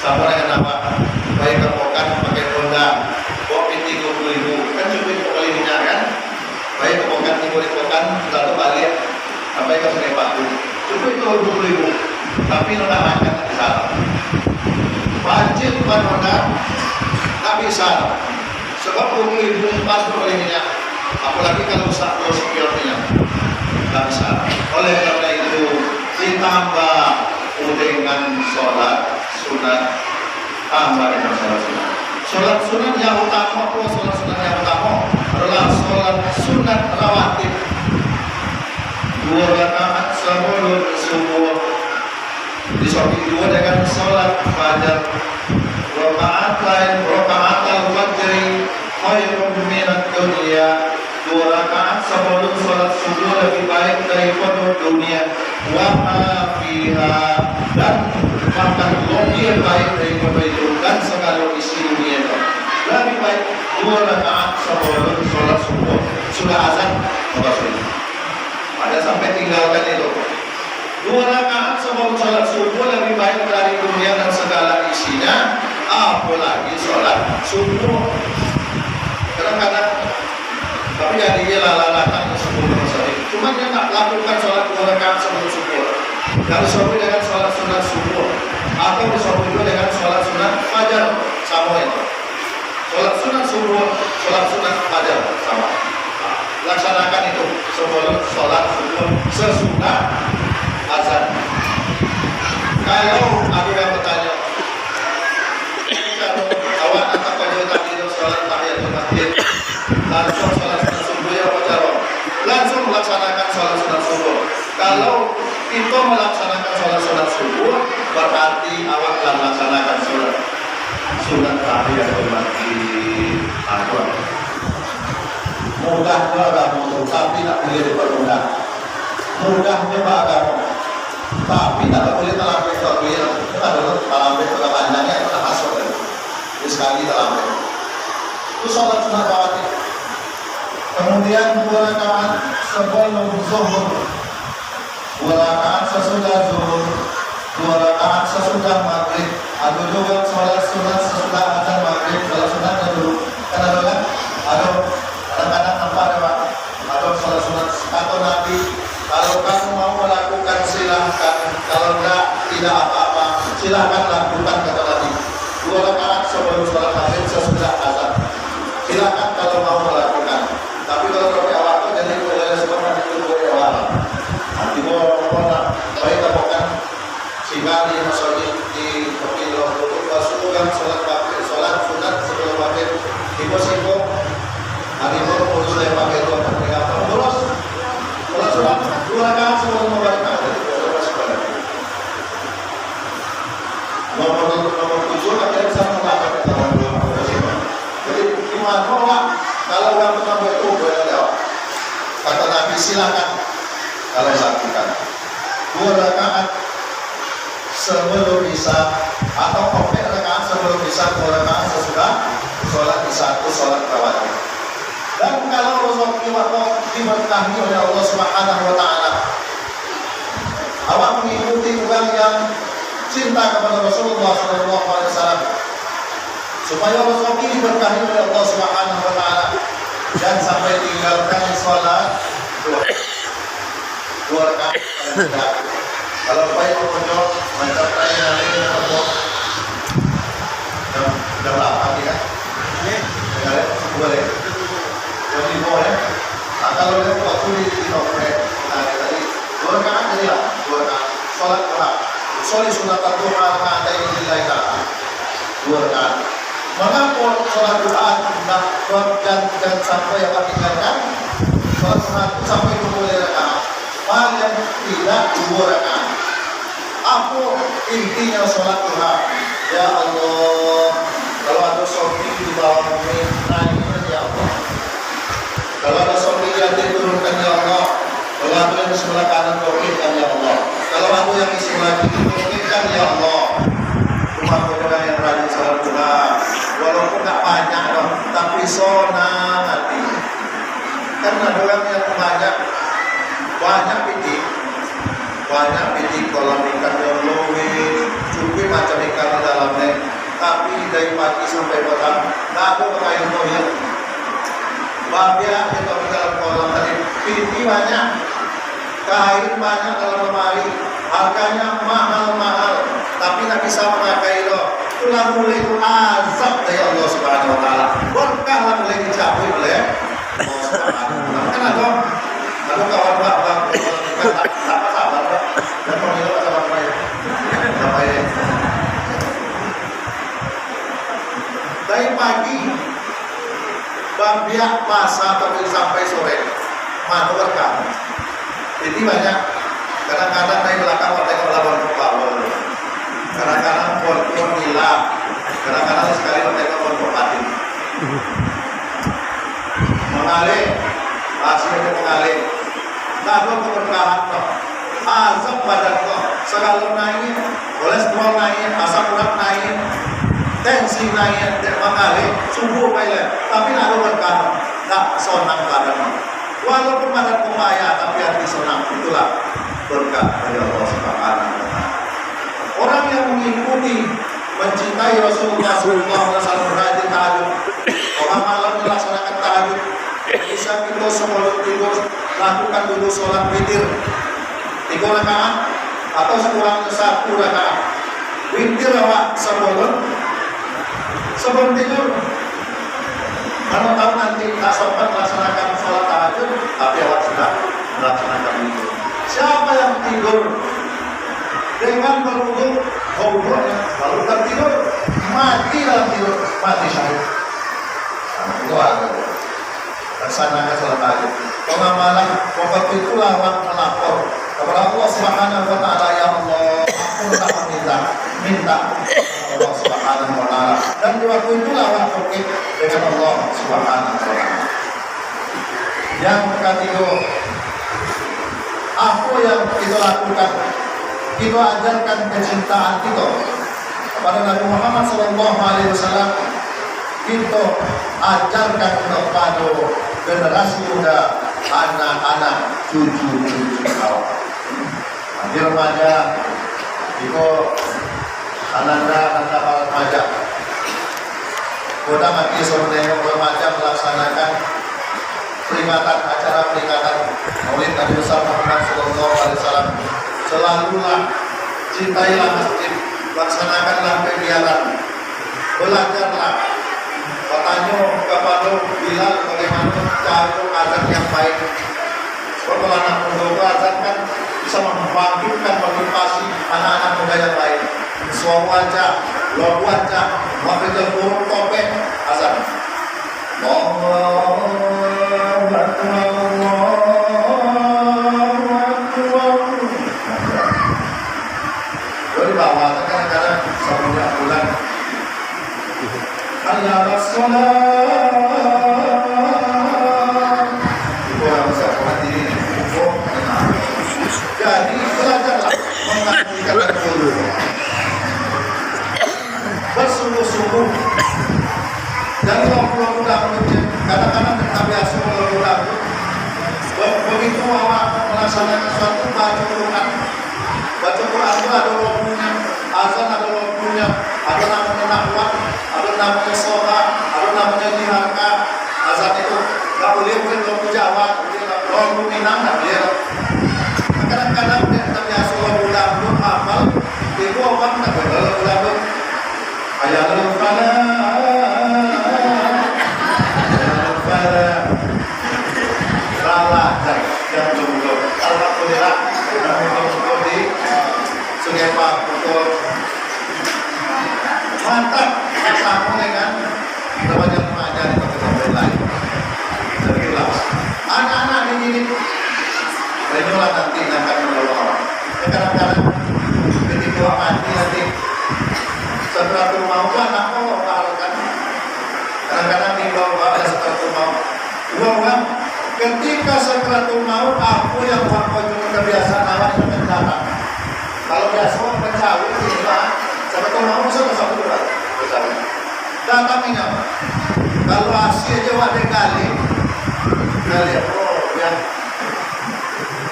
A: Sama dengan apa? Baik kepokan pakai Honda, kopi 30.000 kan cukup kali minyak kan? Baik kepokan 30.000 lalu balik sampai ke Sungai Batu, cukup itu 20.000. Tapi nona makan di sana. Wajib Honda tak bisa sebab 20.000 pas boleh minyak apalagi kalau satu spionnya tak bisa. Oleh karena itu ditambah dengan sholat sunat, tambah dengan sholat sunat. Sholat sunat yang utama sholat sunat yang utama adalah sholat sunat rawatib 2 rakaat sebelum subuh disopi 2 dengan sholat fajar. Rakaat lain, rakaat al-fajri khairun minad dunia. 2 rakaat sebelum sholat subuh lebih baik daripada dunia. Wa ma fiha, dan bahkan lebih baik daripada itu dan segala isi 2 rakaat sebelum sholat subuh. Sudah azan, maka sudah. Ada sampai tinggalkan itu. 2 rakaat sebelum sholat subuh lebih baik dari dunia dan segala isinya, apalagi sholat subuh. Kadang-kadang, tapi jadi dia lalatan sebelum sholat. Cuma dia tak lakukan sholat 2 rakaat sebelum subuh. Kalau subuh dengan sholat sunat subuh, atau disuruh juga dengan sholat sunat fajar, sama itu. Sholat sunat subuh, sholat sunat fajar, sama. Laksanakan itu sebelum sholat subuh sesudah azan. Kalau ada yang bertanya, kalau awak atau kalau tadi itu sholat tahiyatul masjid, langsung sholat sunat subuh ya wajar, langsung melaksanakan sholat sunat subuh. Kalau kita melaksanakan sholat sunat subuh, berarti awak telah melaksanakan sholat sunat tahiyatul masjid. Mudah agama, tapi tak boleh dipermudah. Mudahnya agama, tapi tak boleh terlambat terlambat. Kita dulu terlambat panjangnya kita masuk lagi. Jadi sekali terlambat. Itu sholat sunat rawatib. Kemudian 2 rakaat sebelum zuhur, 2 rakaat sesudah zuhur, 2 rakaat sesudah maghrib. Ada juga sholat sunat sesudah azan maghrib. Sholat sunatnya dulu. Karena dulu kan ada kadang-kadang nampak ada sholat sunat atau nanti. Kalau kamu mau melakukan silahkan, kalau tidak apa-apa silahkan lakukan kata Nabi. 2 rakaat sebelum sholat maghrib sesudah azan. Silahkan kalau mau melakukan. Tapi kalau pakai awal itu jadi boleh sebab nanti itu boleh awal. Nanti boleh baik lakukan sekali maksudnya di pemilu untuk masukkan sholat maghrib, sholat sunat sebelum maghrib. Ibu hari ini urus saya pakai itu apa? Terus sholat sunat 2 rakaat sebelum maghrib. Nomor 7 akhirnya bisa melakukan jadi gimana Pak? Kalau yang pertama itu boleh lewat. Kata Nabi silakan kalau lakukan 2 rakaat sebelum isya atau komplit rakaat sebelum isya, 2 rakaat sesudah sholat isya itu sholat rawatib. Dan kalau rezeki waktu diberkahi oleh Allah Subhanahu wa taala, awak mengikuti orang yang cinta kepada Rasulullah sallallahu alaihi wasallam supaya rezeki diberkahi oleh Allah Subhanahu wa taala dan sampai tinggalkan sholat 2 rakaat. Kalau baik pojok macam saya ini pojok jam 8 ya. Ini boleh. Jadi boleh. Kalau dia waktu di nomor tadi 2 rakaat jadi lah 2 rakaat sholat duha. Sholat sunat duha rakaat ini lillahi ta'ala 2 rakaat. Mengapa sholat duha dan sampai yang tinggalkan sholat sunat sampai 20 rakaat? Hal yang tidak 2 rakaat. Apa intinya sholat duha? Ya Allah, kalau ada sopi di bawah bumi, naiknya ya Allah. Kalau ada sopi yang diturunkan ya Allah. Kalau ada yang di sebelah kanan turunkan ya Allah. Kalau ada yang di sebelah kiri turunkan ya Allah. Rumah orang yang rajin sholat duha, walaupun tak banyak dong, tapi senang hati. Karena ada orang yang banyak pitik kolam ikan yang luwe, cukup macam ikan di dalamnya. Tapi dari pagi sampai petang, tak ada kain koyak. Babia itu di dalam kolam tadi, pitik banyak, kain banyak dalam lemari, harganya mahal-mahal, tapi tak bisa memakai loh. Itulah mulai azab dari Allah Subhanahu Wa Taala. Berkahlah mulai dicabut oleh Allah Subhanahu Wa Taala. Kenapa? Lalu kawan bapak tak sabar pak, dan pemilu apa ya? Dari pagi, biak masa sampai sore, mana berkah. Jadi banyak. Kadang-kadang dari belakang tengok lawan kepala, kadang-kadang pon hilang, kadang-kadang sekali tengok pon patin. Mengalir, hasilnya mengalir. Lalu keberkahan kok, asap badan kok, segala naik, kolesterol naik, asam urat naik, tensi naik mengalir subuh baiklah tapi nak berkah tak sonang kadang walaupun ada upaya tapi hati sonang itulah berkah dari Allah Subhanahu wa taala. Orang yang mengikuti mencintai Rasulullah SAW rajin tahajud, orang malam melaksanakan tahajud, bisa kita sebelum tidur lakukan dulu sholat witir 3 rakaat atau sekurang 1 rakaat witir awak sebelum tidur. Kalau tahu nanti tak sempat melaksanakan sholat tahajud tapi awak sudah melaksanakan itu. Siapa yang tidur dengan berwudu wudunya lalu tertidur mati dalam tidur mati syahid. Itu ada laksanakan sholat tahajud. Pengamalan waktu itulah orang melapor kepada Allah Subhanahu wa taala, ya Allah, aku tak minta Allah Subhanahu wa taala. Dan di waktu itulah orang berfikir dengan Allah Subhanahu wa taala. Yang ketiga, apa yang kita lakukan, kita ajarkan kecintaan kita kepada Nabi Muhammad SAW. Kita ajarkan kepada generasi muda, anak-anak, cucu-cucu kau. Di remaja, itu ananda remaja. Kita mati sebenarnya remaja melaksanakan acara peringatan Maulid Nabi besar Muhammad SAW. Selalulah cintailah masjid, laksanakanlah kegiatan, belajarlah. Bertanya kepada Bilal bagaimana cara azan yang baik. Kalau anak muda azan kan bisa membangkitkan motivasi anak-anak muda yang lain. Suara wajah, luar wajah, pakai burung topeng azan. Allahu Akbar, Allahu Akbar. Dari bawah kadang-kadang sebelum bulan. Allah Rasulullah. Itu orang sahabat ini. Jadi belajarlah mengamalkan dulu. Bersungguh-sungguh. Dan kalau mudah kadang-kadang kita biasa mudah. Begitu awak melaksanakan suatu baca Quran itu ada waktunya, azan ada waktunya, ada namanya nahwan, ada namanya sholat, ada namanya diharka. Azan itu nggak boleh waktu Jawa, waktu Minang nggak boleh. Kadang-kadang kita biasa mudah hafal, itu orang nggak boleh mudah. Ayat al-Fala, salah dan belum. Alhamdulillah, belum di Sungai Pak Pukul. Mantap, bersama dengan remaja-remaja di tempat lain. Tergilah, anak-anak ini renyolah nanti akan membawa orang. Kadang-kadang ketika mati nanti setelah mau anak Allah kan. Kadang-kadang dibawa ada setelah mau. Uang ketika sakratul maut aku yang waktu kebiasaan awal itu mendatang. Kalau biasa orang mencari kita sakratul maut satu berat. Datangnya apa? Kalau asih aja wadah kali ya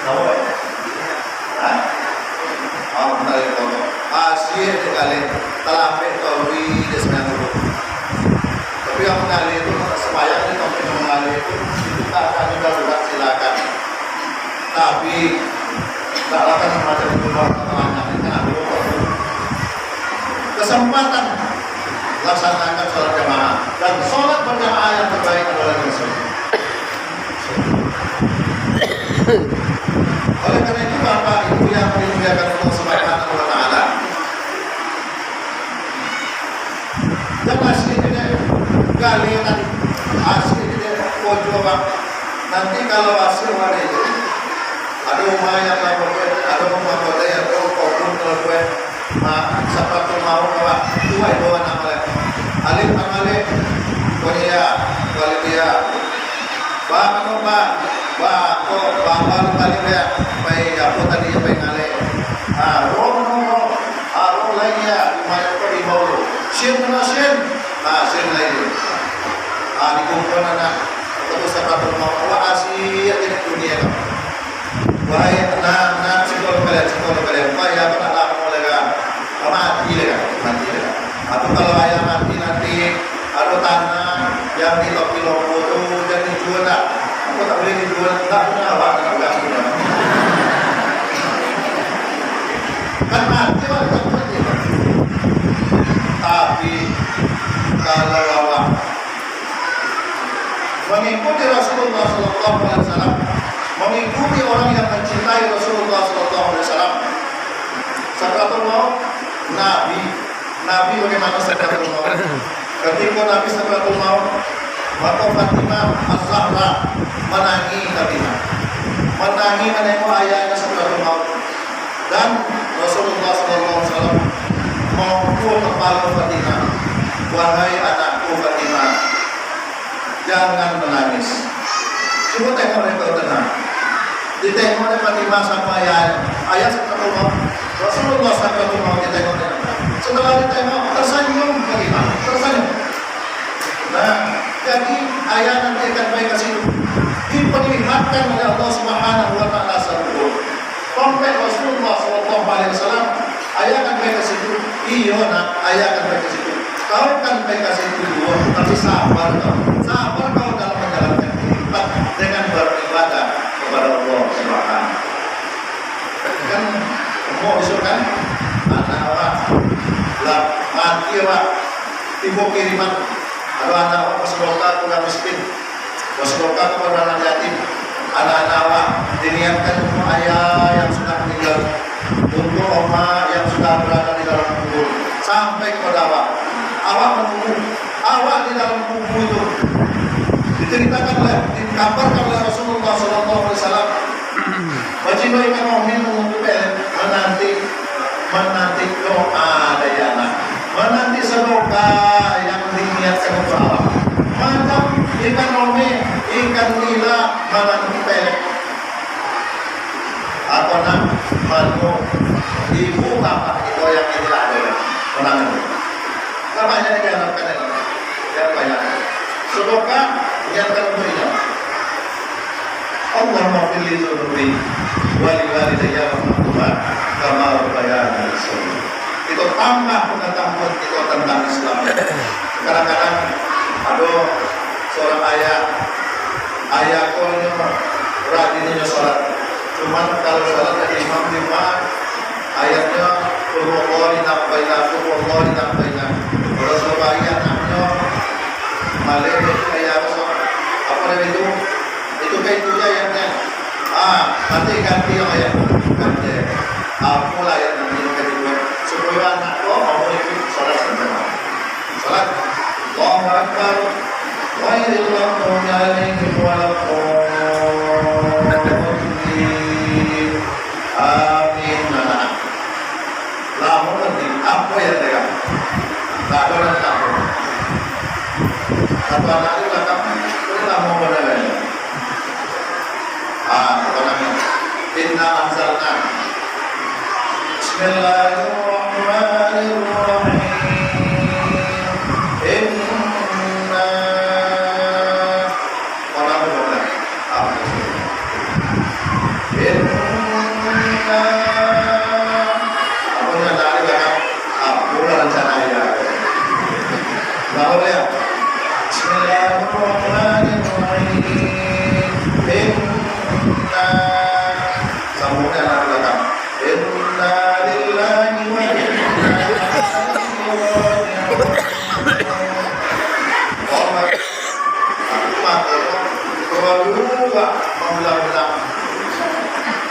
A: tahu ya? Hah? Oh, menarik foto. Asih aja kali telampe tawi di sembilan dulu. Tapi yang mengali itu semayang ini tapi mengali itu kita akan juga silakan. Tapi tak lakukan semacam itu kesempatan laksanakan sholat jamaah dan sholat berjamaah yang terbaik adalah Rasul. Oleh karena itu Bapak Ibu yang dimuliakan Allah Subhanahu wa taala, dan asli ini kalian asli ini pojok nanti kalau asli ada itu ada rumah yang lakukan, ada rumah kota yang kobun lakukan, siapa pun mau bawa dua itu nama alif amale konia dia ba kali dia pai apa tadi apa ngale ro lagi ya lumayan kok di bawah Sin mana sin? Sin lagi. Dikumpul anak terus Sakratul Maut Allah asih di dunia kamu. Wahai anak sekolah kalian, wahai apa nak laku lega, mati lega. Atau kalau ayah mati nanti ada tanah yang di topi lopo itu jadi dijual tak? Aku tak boleh dijual, tak punya awak, tak punya. Kan mati lah, tak mati. Tapi kalau awak mengikuti Rasulullah SAW, mengikuti orang yang mencintai Rasulullah SAW, Sakratul Maut, Nabi bagaimana Sakratul Maut? Ketika Nabi Sakratul Maut, maka Fatimah Az-Zahra menangi Fatimah, menangi menengok ayahnya Sakratul Maut, dan Rasulullah SAW memukul kepala Fatimah, wahai anakku Fatimah, jangan menangis. Coba tengok mereka tenang. Ditengok oleh Fatimah sama ayah Sakratul Maut. Rasulullah Sakratul Maut ditengok. Setelah ditengok tersenyum Fatimah, tersenyum. Nah, jadi ayah nanti akan baik ke situ. Diperlihatkan oleh Allah Subhanahu wa taala sebelum sampai Rasulullah SAW, ayah akan baik ke situ. Iya nak, ayah akan baik ke situ. Kau kan baik ke situ dua, tapi sabar kau. Sabar kau dalam menjalankan kehidupan dengan beribadah kepada Allah Subhanahu. Kan mau besok kan anak awak lah mati awak tiba kiriman ada anak awak bersedekah kepada miskin, bersedekah kepada anak yatim, anak-anak awak diniatkan untuk ayah yang sudah meninggal, untuk oma yang sudah berada di dalam kubur, sampai kepada awak menunggu awak di dalam kubur itu. Diceritakan oleh, dikabarkan oleh Rasulullah SAW, wajib ikan mu'min menunggu menanti doa dayana, menanti sedekah yang diniatkan untuk Allah. Macam ikan mu'min, ikan nila menanti pelek. Apa nak manu ibu bapak itu yang tidak ada menanti. Namanya diharapkan yang banyak. Sedekah yang terbaik. Allahumma fili dhunubi wali walidayya warhamhuma kama rabbayani shaghira. Itu tambah pengetahuan kita tentang Islam. Kadang-kadang ada seorang ayah kolnya rajinnya sholat. Cuman kalau sholat dari imam lima ayatnya Allah ditampaikan. Kalau seorang ayat namanya Malik ayat apa namanya itu kayak itu ayatnya. Nanti ganti ayat, ganti. Apalah ayat nanti kedua supaya anak mau ikut sholat sama. Sholat Allahu Akbar wa illallahu alaihim wa amin. Lamun nanti apa ya mereka? Tak ada orang tahu. Satu anak itu kata, kita mau berdaya. Inna anzalna Bismillahirrahmanirrahim. Inna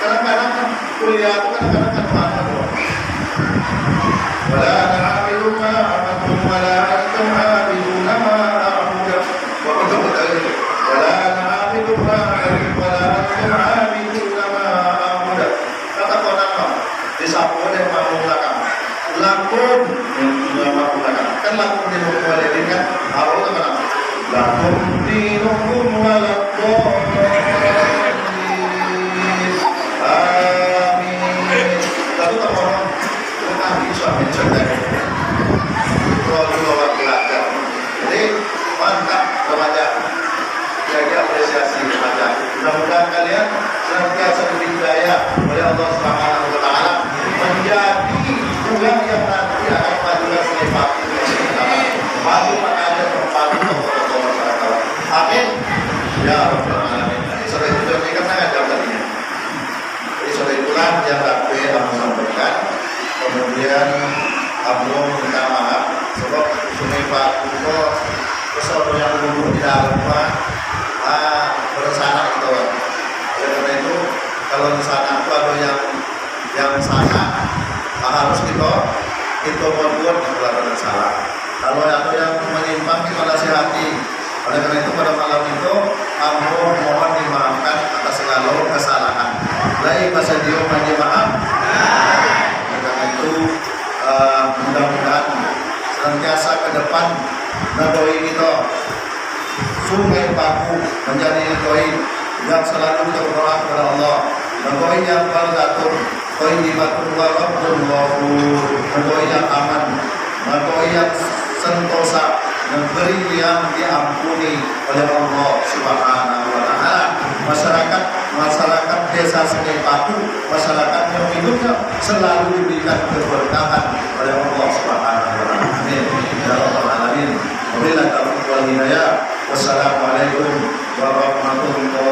A: kadang-kadang kuliah itu kadang-kadang mana doang. Wala na'budu ma abudu wala antum abiduna ma a'budu. Wala na'budu ma abudu wala antum abiduna ma a'budu. Kata konon disapu oleh mamulakan. Lakum yang mamulakan. Kan lakum di hukum walidin kan. Apa itu kan? Lakum dinukum walakum. Amin. Lalu teman-teman, kita bisa menceritakan. Kalau Mudah-mudahan kalian senantiasa diberi hidayah oleh Allah Subhanahu wa taala menjadi bulan yang nanti akan maju sebagai padu makanya terpadu tokoh-tokoh masyarakat. Amin. Ya Rabbal alamin. Sore itu kan sangat jauh tadinya. Jadi sore itulah yang Rabbi Abu sampaikan. Kemudian Abu minta maaf sebab Sungai Pak Kuko pesawat yang dulu di dalam berencana itu. Oleh karena itu kalau di sana itu ada yang sana harus kita membuat pelanggaran salah. Kalau ada yang menyimpang kita nasihati. Oleh karena itu pada malam itu Abu mohon dimaafkan atas segala kesalahan. Baik bahasa dia mohon maaf. Oleh karena itu mudah-mudahan senantiasa ke depan nadoi kita Sungai Paku menjadi nadoi yang selalu berdoa kepada Allah, nadoi yang baldatun, thayyibatun wa rabbun ghafur, nadoi yang aman, nadoi yang sentosa, negeri yang diampuni oleh Allah Subhanahu wa taala. Masyarakat desa Sungai Paku, masyarakat yang hidupnya selalu diberikan keberkahan oleh Allah Subhanahu wa taala. Amin. Ya Rabbal alamin. Wabillahi taufiq wal hidayah. Wassalamualaikum warahmatullahi wabarakatuh.